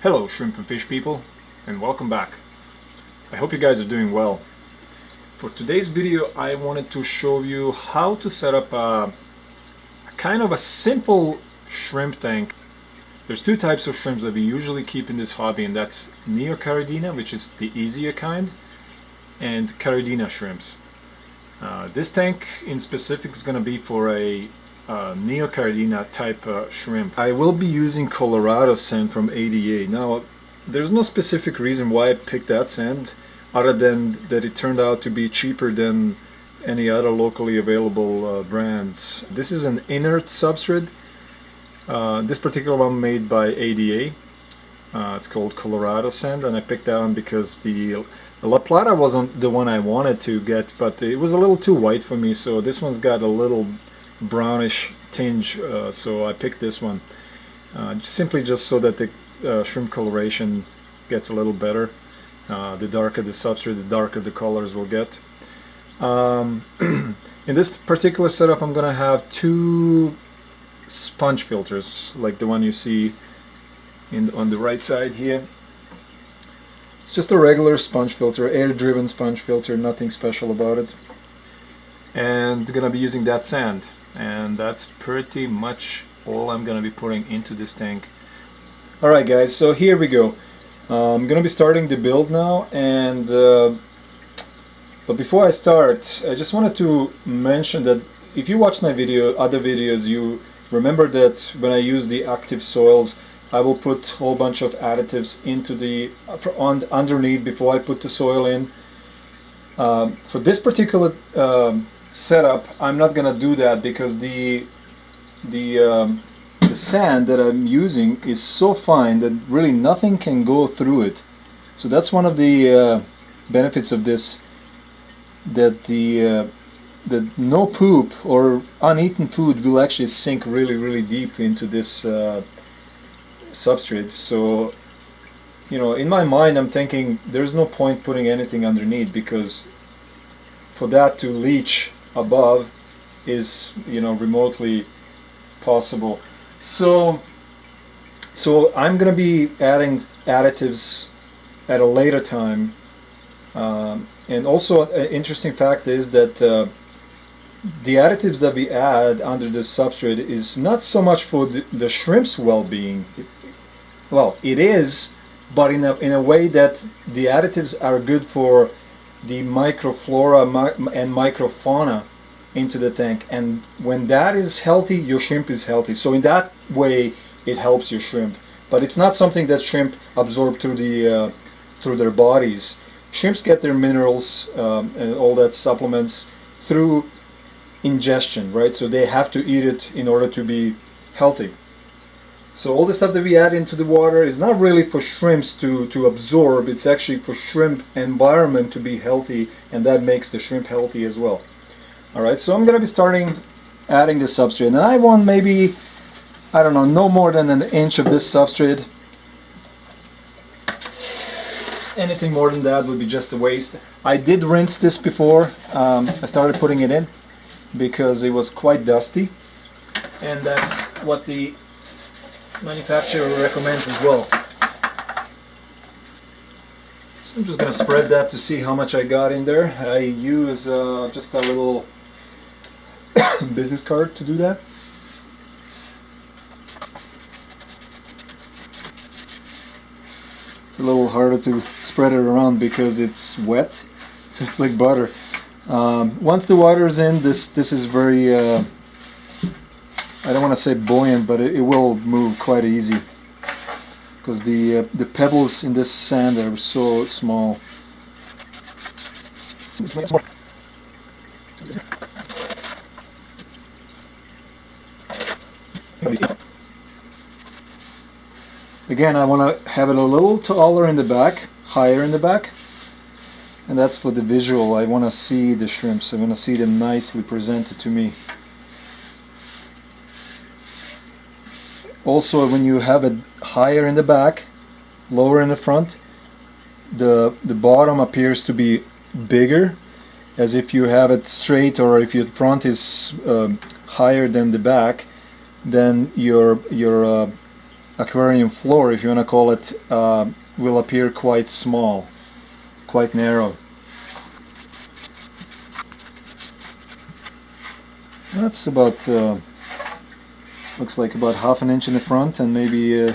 Hello shrimp and fish people, and welcome back. I hope you guys are doing well. For today's video I wanted to show you how to set up a kind of a simple shrimp tank. There's two types of shrimps that we usually keep in this hobby, and that's neocaridina, which is the easier kind, and caridina shrimps. This tank in specific is going to be for a neocaridina type shrimp. I will be using Colorado sand from ADA. Now, there's no specific reason why I picked that sand, other than that it turned out to be cheaper than any other locally available brands. This is an inert substrate. This particular one made by ADA. It's called Colorado sand, and I picked that one because the La Plata wasn't the one I wanted to get, but it was a little too white for me, so this one's got a little brownish tinge, so I picked this one simply just so that the shrimp coloration gets a little better. The darker the substrate, the darker the colors will get. In this particular setup I'm gonna have two sponge filters like the one you see on the right side here. It's just a regular sponge filter, air-driven sponge filter, nothing special about it. And gonna be using that sand, and that's pretty much all I'm gonna be putting into this tank. Alright guys, so here we go. I'm gonna be starting the build now, and but before I start, I just wanted to mention that if you watch my other videos, you remember that when I use the active soils, I will put a whole bunch of additives into the underneath before I put the soil in. For this particular setup, I'm not gonna do that because the sand that I'm using is so fine that really nothing can go through it. So that's one of the benefits of this, that the no poop or uneaten food will actually sink really deep into this substrate. So, you know, in my mind I'm thinking there's no point putting anything underneath, because for that to leach above is, you know, remotely possible. So I'm gonna be adding additives at a later time, and also an interesting fact is that the additives that we add under this substrate is not so much for the shrimp's well-being. Well, it is, but in a way that the additives are good for the microflora and microfauna into the tank, and when that is healthy, your shrimp is healthy. So in that way it helps your shrimp, but it's not something that shrimp absorb through their bodies. Shrimps get their minerals and all that supplements through ingestion, right? So they have to eat it in order to be healthy. So all the stuff that we add into the water is not really for shrimps to absorb, it's actually for shrimp environment to be healthy, and that makes the shrimp healthy as well. Alright, so I'm going to be starting adding the substrate, and I want maybe, I don't know, no more than an inch of this substrate. Anything more than that would be just a waste. I did rinse this before I started putting it in, because it was quite dusty, and that's what the manufacturer recommends as well. So I'm just going to spread that to see how much I got in there. I use just a little business card to do that. It's a little harder to spread it around because it's wet, so it's like butter. Once the water is in, this is very I don't want to say buoyant, but it will move quite easy, because the pebbles in this sand are so small. Again, I want to have it a little taller in the back, higher in the back, and that's for the visual. I want to see the shrimps. I want to see them nicely presented to me. Also, when you have it higher in the back, lower in the front, the bottom appears to be bigger, as if you have it straight, or if your front is higher than the back, then your aquarium floor, if you want to call it, will appear quite small, quite narrow. That's about, looks like about half an inch in the front and maybe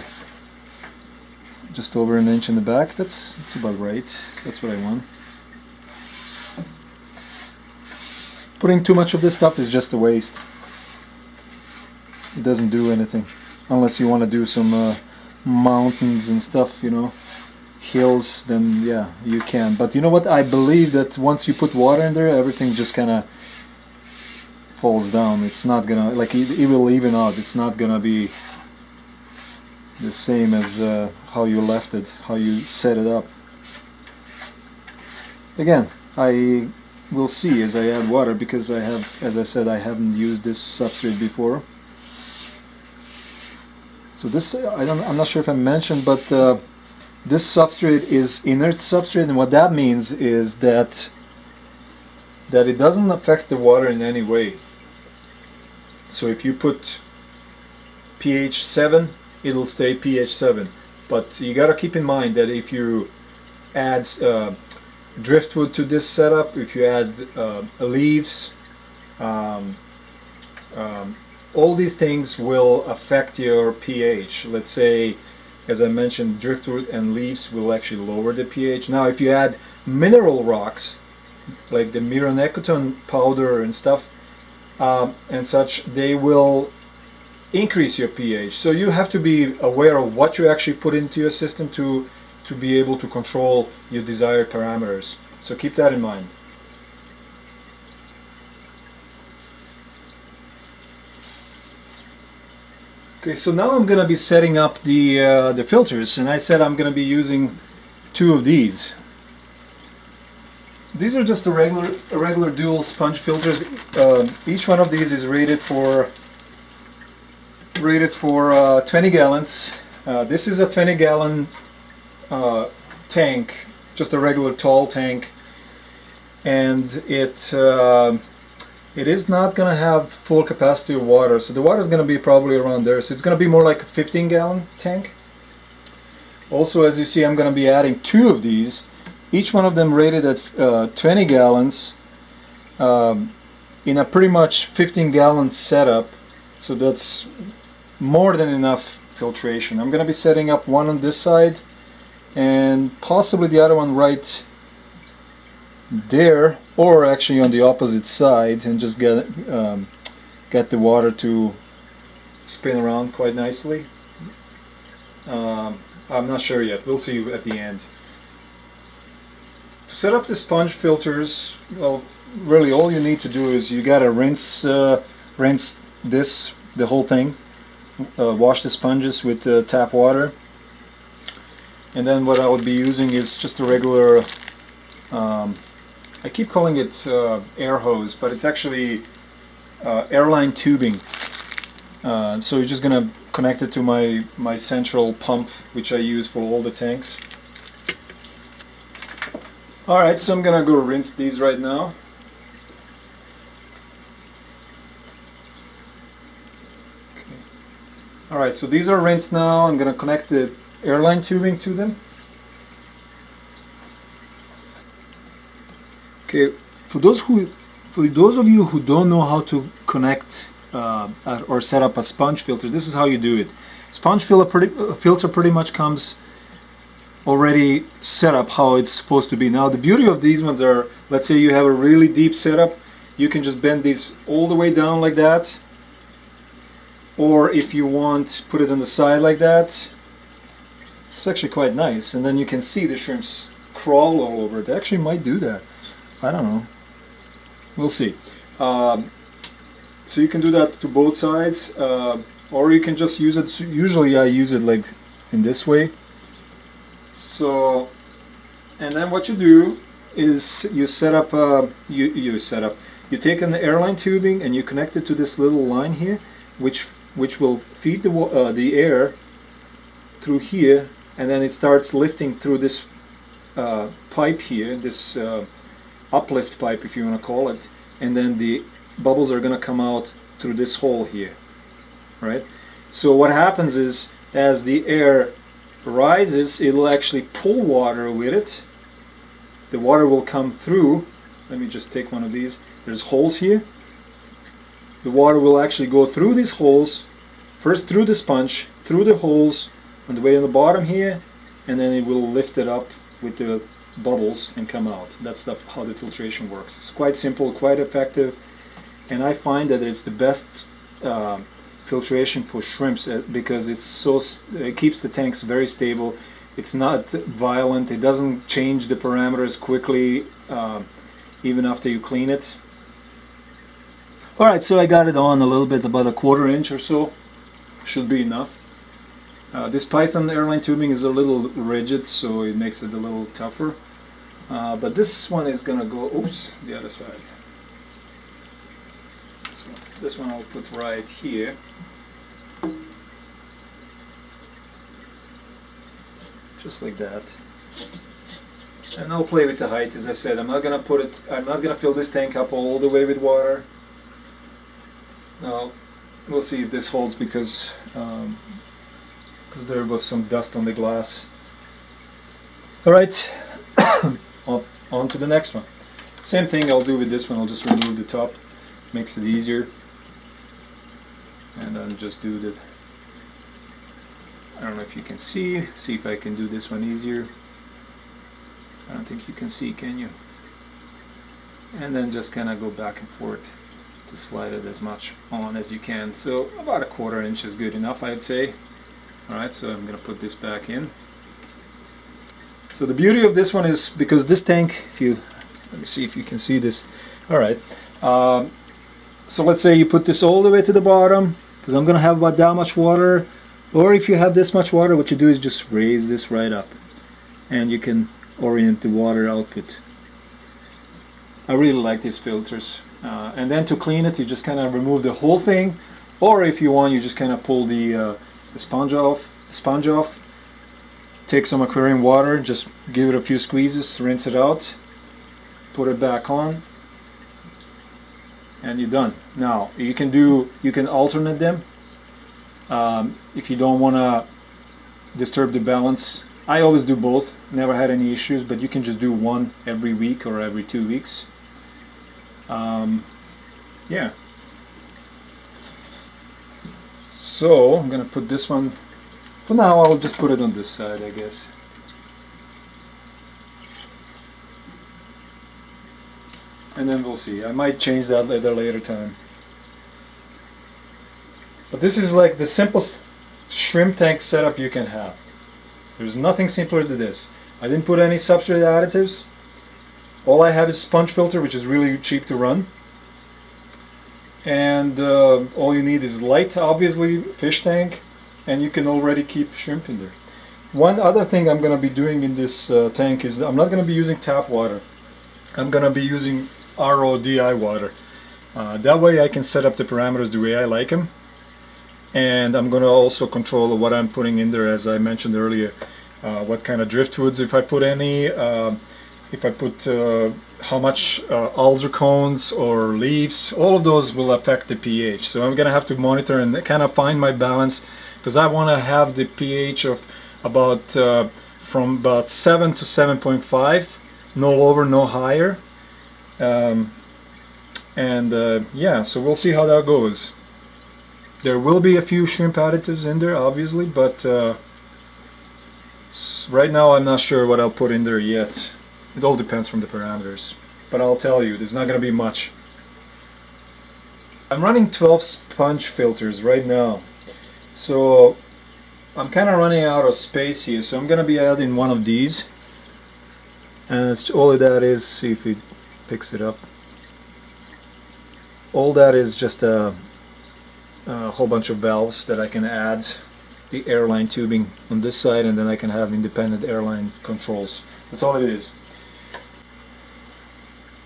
just over an inch in the back. That's about right. That's what I want. Putting too much of this stuff is just a waste. It doesn't do anything. Unless you want to do some mountains and stuff, you know, hills, then yeah, you can. But you know what? I believe that once you put water in there, everything just kind of falls down. It's not gonna, like, it will even out. It's not gonna be the same as how you left it, how you set it up. Again, I will see as I add water, because I have, as I said, I haven't used this substrate before. So this, I'm not sure if I mentioned, but this substrate is inert substrate, and what that means is that it doesn't affect the water in any way. So if you put pH 7, it'll stay pH 7. But you gotta keep in mind that if you add driftwood to this setup, if you add leaves, all these things will affect your pH. Let's say, as I mentioned, driftwood and leaves will actually lower the pH. Now if you add mineral rocks, like the mironecotone powder and stuff, and such, they will increase your pH. So you have to be aware of what you actually put into your system to be able to control your desired parameters. So keep that in mind. Okay, so now I'm going to be setting up the filters, and I said I'm going to be using 2 of these. These are just a regular dual sponge filters. Each one of these is rated for 20 gallons. This is a 20-gallon tank, just a regular tall tank, and it is not going to have full capacity of water, so the water is going to be probably around there, so it's going to be more like a 15-gallon tank. Also, as you see, I'm going to be adding 2 of these, each one of them rated at 20 gallons in a pretty much 15-gallon setup, so that's more than enough filtration. I'm going to be setting up one on this side and possibly the other one right there, or actually on the opposite side, and just get the water to spin around quite nicely. I'm not sure yet. We'll see at the end. To set up the sponge filters, well, really all you need to do is you gotta rinse the whole thing. Wash the sponges with tap water, and then what I would be using is just a regular, I keep calling it air hose, but it's actually airline tubing. So you're just gonna connect it to my central pump, which I use for all the tanks. Alright, so I'm gonna go rinse these right now. Alright, so these are rinsed now. I'm going to connect the airline tubing to them. Okay, for those of you who don't know how to connect or set up a sponge filter, this is how you do it. Sponge filter pretty much comes already set up how it's supposed to be. Now the beauty of these ones are, let's say you have a really deep setup, you can just bend these all the way down like that. Or if you want, put it on the side like that. It's actually quite nice, and then you can see the shrimps crawl all over it. They actually might do that. I don't know. We'll see. So you can do that to both sides, or you can just use it. Usually I use it like in this way. So, and then what you do is you set up. You take an airline tubing and you connect it to this little line here, which will feed the air through here, and then it starts lifting through this pipe here, this uplift pipe, if you want to call it, and then the bubbles are going to come out through this hole here, right? So what happens is as the air rises, it'll actually pull water with it. The water will come through. Let me just take one of these. There's holes here. The water will actually go through these holes, first through the sponge, through the holes on the way on the bottom here, and then it will lift it up with the bubbles and come out. That's how the filtration works. It's quite simple, quite effective, and I find that it's the best filtration for shrimps because it keeps the tanks very stable. It's not violent. It doesn't change the parameters quickly, even after you clean it. Alright, so I got it on a little bit, about a 1/4 inch or so. Should be enough. This Python airline tubing is a little rigid, so it makes it a little tougher. But this one is gonna go, oops, the other side. So this one I'll put right here. Just like that. And I'll play with the height. As I said, I'm not gonna fill this tank up all the way with water. Now we'll see if this holds because there was some dust on the glass. Alright, on to the next one. Same thing I'll do with this one. I'll just remove the top, makes it easier, and then just do the, I don't know if you can see if I can do this one easier. I don't think you can see, can you? And then just kind of go back and forth to slide it as much on as you can. So about a 1/4 inch is good enough, I'd say. Alright, so I'm going to put this back in. So the beauty of this one is, because this tank, let me see if you can see this. Alright, so let's say you put this all the way to the bottom, because I'm going to have about that much water. Or if you have this much water, what you do is just raise this right up, and you can orient the water output. I really like these filters. And then to clean it, you just kind of remove the whole thing, or if you want, you just kind of pull the sponge off, take some aquarium water, just give it a few squeezes, rinse it out, put it back on, and you're done. Now you can alternate them if you don't want to disturb the balance. I always do both, never had any issues, but you can just do one every week or every 2 weeks. Yeah. So I'm gonna put this one, for now I'll just put it on this side, I guess. And then we'll see. I might change that at a later time. But this is like the simplest shrimp tank setup you can have. There's nothing simpler than this. I didn't put any substrate additives. All I have is sponge filter, which is really cheap to run. And all you need is light, obviously, fish tank, and you can already keep shrimp in there. One other thing I'm going to be doing in this tank is I'm not going to be using tap water. I'm going to be using RO/DI water. That way I can set up the parameters the way I like them. And I'm going to also control what I'm putting in there, as I mentioned earlier. What kind of driftwoods, if I put any, if I put how much alder cones or leaves, all of those will affect the pH. So I'm going to have to monitor and kind of find my balance, because I want to have the pH of about from about 7 to 7.5, no lower, no higher. Yeah, so we'll see how that goes. There will be a few shrimp additives in there, obviously, but right now I'm not sure what I'll put in there yet. It all depends from the parameters. But I'll tell you, there's not going to be much. I'm running 12 sponge filters right now. So I'm kind of running out of space here, so I'm going to be adding one of these. And it's, all of that is, see if it picks it up. All that is just a whole bunch of valves that I can add the airline tubing on this side, and then I can have independent airline controls. That's all it is.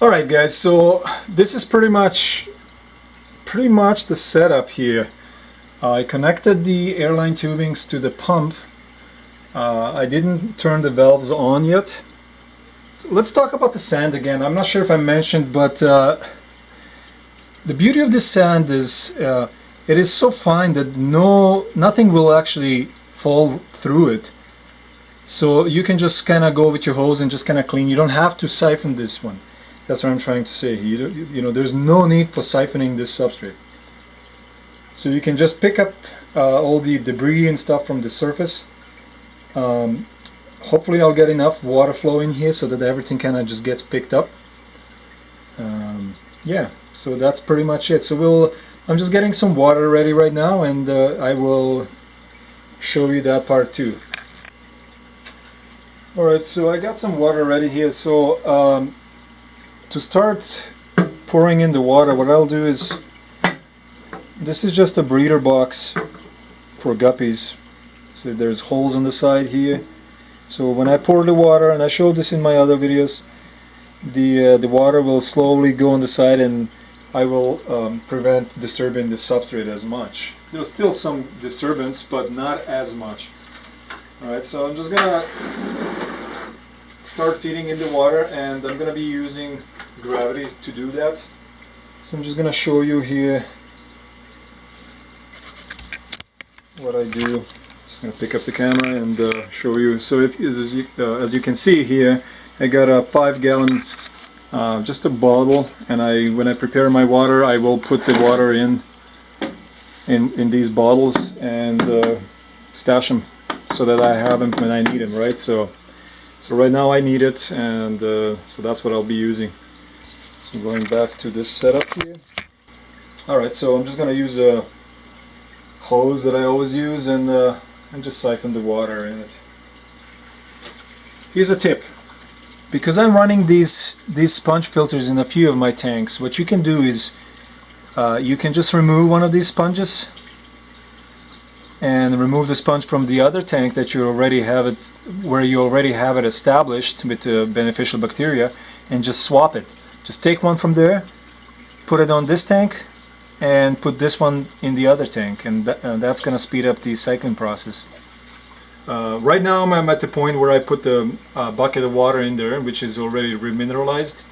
Alright guys, so this is pretty much the setup here. I connected the airline tubings to the pump. I didn't turn the valves on yet. Let's talk about the sand again. I'm not sure if I mentioned, but the beauty of this sand is it is so fine that nothing will actually fall through it. So you can just kind of go with your hose and just kind of clean. You don't have to siphon this one. That's what I'm trying to say. You know, there's no need for siphoning this substrate. So you can just pick up all the debris and stuff from the surface. Hopefully I'll get enough water flow in here so that everything kind of just gets picked up. Yeah, so that's pretty much it. So I'm just getting some water ready right now, and I will show you that part too. Alright, so I got some water ready here. So to start pouring in the water, what I'll do is, this is just a breeder box for guppies. So there's holes on the side here. So when I pour the water, and I showed this in my other videos, the water will slowly go on the side, and I will prevent disturbing the substrate as much. There's still some disturbance, but not as much. Alright, so I'm just gonna start feeding in the water, and I'm gonna be using gravity to do that. So I'm just gonna show you here what I do. I'm going to pick up the camera and show you. So as you can see here, I got a 5-gallon just a bottle, and when I prepare my water, I will put the water in these bottles and stash them so that I have them when I need them, right? So right now I need it, and so that's what I'll be using. So going back to this setup here. Alright, so I'm just going to use a hose that I always use, and just siphon the water in it. Here's a tip. Because I'm running these sponge filters in a few of my tanks, what you can do is you can just remove one of these sponges and remove the sponge from the other tank that you already have it, where you already have it established with the beneficial bacteria, and just swap it. Just take one from there, put it on this tank, and put this one in the other tank, and that's going to speed up the cycling process. Right now I'm at the point where I put the bucket of water in there, which is already remineralized,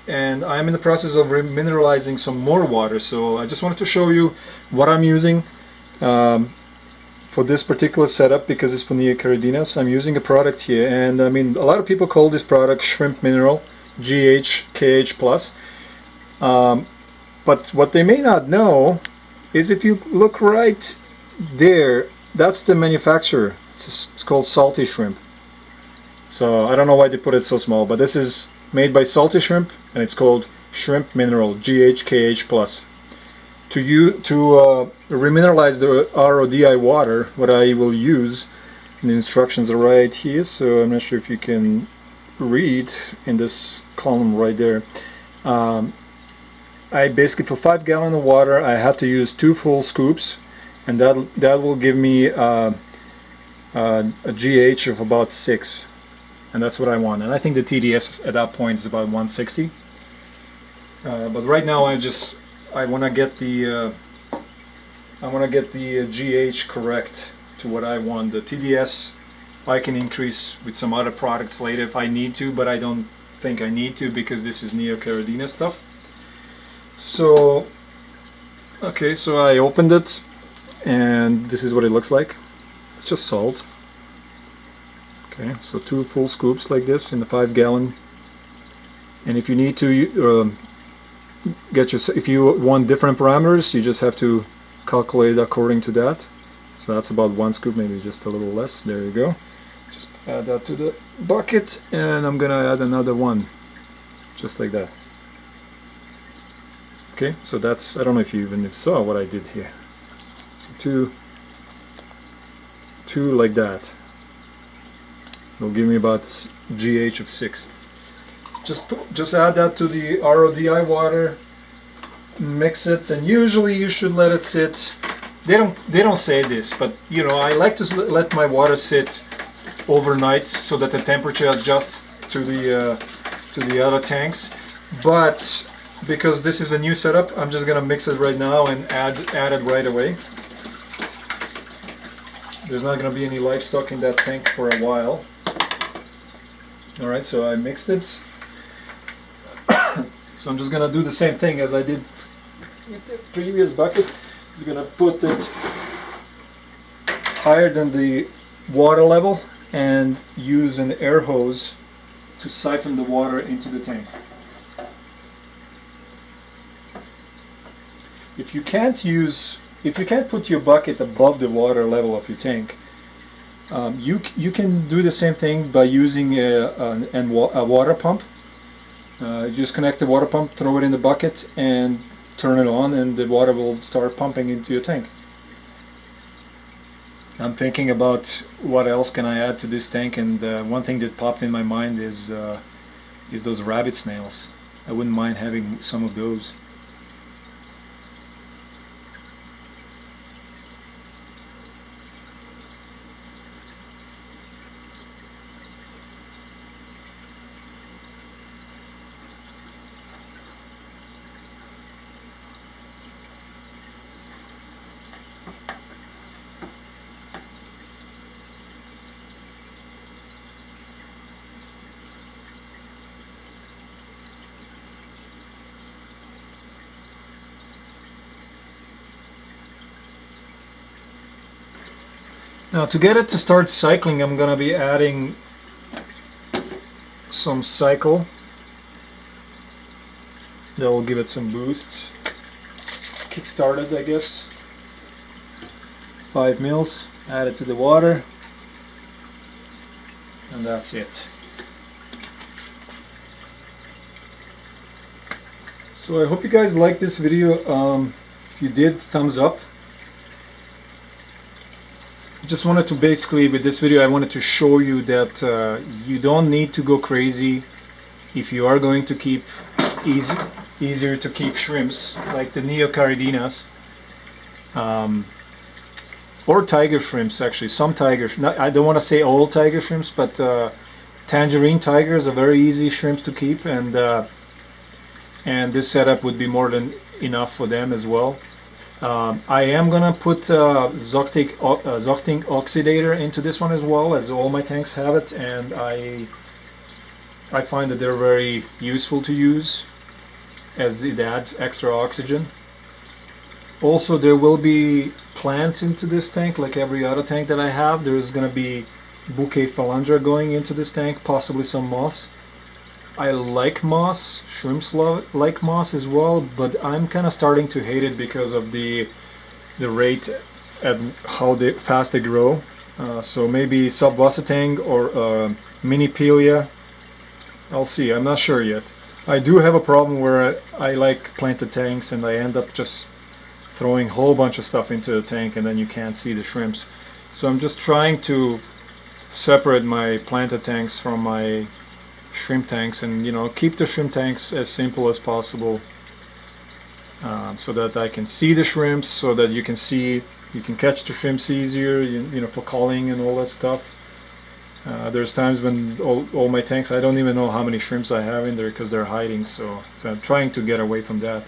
and I'm in the process of remineralizing some more water. So I just wanted to show you what I'm using for this particular setup, because it's for neocaridina. So I'm using a product here, and I mean, a lot of people call this product shrimp mineral, GHKH+. But what they may not know is, if you look right there, that's the manufacturer. It's called Salty Shrimp. So I don't know why they put it so small, but this is made by Salty Shrimp, and it's called Shrimp Mineral, GHKH+. To remineralize the RODI water, what I will use, and the instructions are right here, so I'm not sure if you can read in this column right there. I basically, for 5 gallons of water, I have to use 2 full scoops, and that will give me a GH of about 6, and that's what I want. And I think the TDS at that point is about 160. But right now I want to get the GH correct to what I want. The TDS I can increase with some other products later if I need to, but I don't think I need to, because this is neocaridina stuff. So okay, so I opened it, and this is what it looks like. It's just salt. Okay, so 2 full scoops like this in the 5 gallon. And if you need to if you want different parameters, you just have to calculate according to that. So that's about 1 scoop, maybe just a little less. There you go. Just add that to the bucket, and I'm gonna add another one, just like that. Okay, so that's, I don't know if you even saw what I did here. So two like that. It'll give me about GH of 6. Just add that to the RODI water, mix it, and usually you should let it sit. They don't say this, but you know, I like to let my water sit overnight so that the temperature adjusts to the other tanks. But because this is a new setup, I'm just gonna mix it right now and add it right away. There's not gonna be any livestock in that tank for a while. Alright, so I mixed it. So I'm just gonna do the same thing as I did with the previous bucket. Just gonna put it higher than the water level and use an air hose to siphon the water into the tank. If you can't put your bucket above the water level of your tank, you can do the same thing by using a water pump. You just connect the water pump, throw it in the bucket, and turn it on, and the water will start pumping into your tank. I'm thinking about what else can I add to this tank, and one thing that popped in my mind is those rabbit snails. I wouldn't mind having some of those. Now to get it to start cycling, I'm going to be adding some cycle. That will give it some boost. Kick-start it, I guess. 5 mils, add it to the water, and that's it. So I hope you guys liked this video. If you did, thumbs up. Just wanted to basically, with this video, I wanted to show you that you don't need to go crazy if you are going to keep easier to keep shrimps, like the neocaridinas, or tiger shrimps. Actually, some tiger, I don't want to say all tiger shrimps, but tangerine tigers are very easy shrimps to keep, and this setup would be more than enough for them as well. I am gonna put Zoctic oxidator into this one as well, as all my tanks have it, and I find that they're very useful to use, as it adds extra oxygen. Also, there will be plants into this tank, like every other tank that I have. There is gonna be bouquet philandra going into this tank, possibly some moss. I like moss, shrimps like moss as well, but I'm kind of starting to hate it because of the rate at how fast they grow. So maybe subvasatang or mini pelia. I'll see, I'm not sure yet. I do have a problem where I like planted tanks and I end up just throwing a whole bunch of stuff into the tank and then you can't see the shrimps. So I'm just trying to separate my planted tanks from my shrimp tanks, and keep the shrimp tanks as simple as possible, so that I can see the shrimps, so that you can catch the shrimps easier, for calling and all that stuff. There's times when all my tanks, I don't even know how many shrimps I have in there because they're hiding, so I'm trying to get away from that.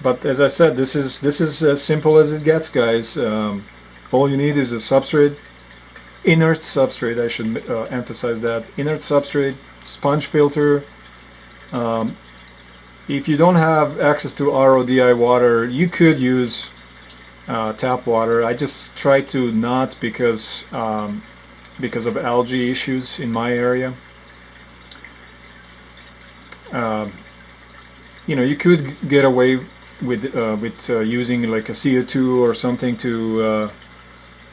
But as I said, this is as simple as it gets, guys. All you need is a substrate. Inert substrate, I should emphasize that. Inert substrate, sponge filter. If you don't have access to RODI water, you could use tap water. I just try to not because of algae issues in my area. You could get away with using like a CO2 or something to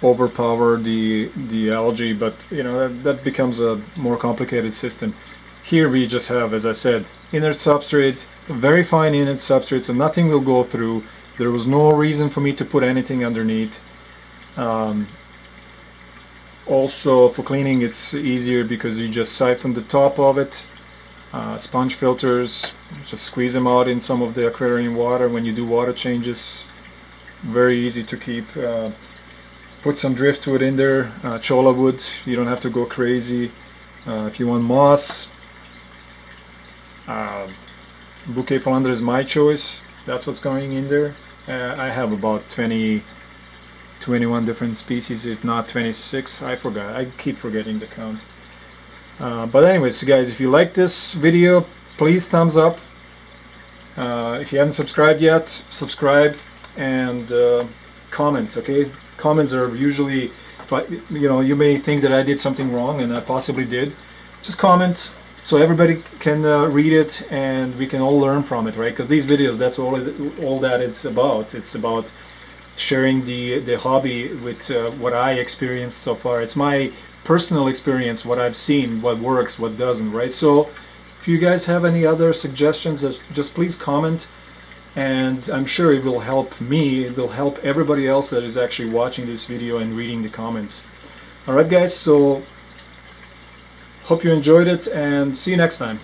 overpower the algae, but that becomes a more complicated system. Here we just have, as I said, inert substrate, very fine inert substrate, so nothing will go through. There was no reason for me to put anything underneath. Also, for cleaning, it's easier because you just siphon the top of it. Sponge filters, just squeeze them out in some of the aquarium water when you do water changes. Very easy to keep. Put some driftwood in there, cholla wood, you don't have to go crazy. If you want moss, bouquet philandra is my choice, that's what's going in there. I have about 21 different species, if not 26, I forgot, I keep forgetting the count. But anyways, guys, if you like this video, please thumbs up. If you haven't subscribed yet, subscribe and comment, okay? comments are usually, you know, you may think that I did something wrong, and I possibly did. Just comment so everybody can read it and we can all learn from it, right? Because these videos, that's all that it's about. It's about sharing the hobby with what I experienced so far. It's my personal experience, what I've seen, what works, what doesn't, right? So if you guys have any other suggestions, just please comment, and I'm sure it will help me, it will help everybody else that is actually watching this video and reading the comments. Alright guys, so hope you enjoyed it, and see you next time.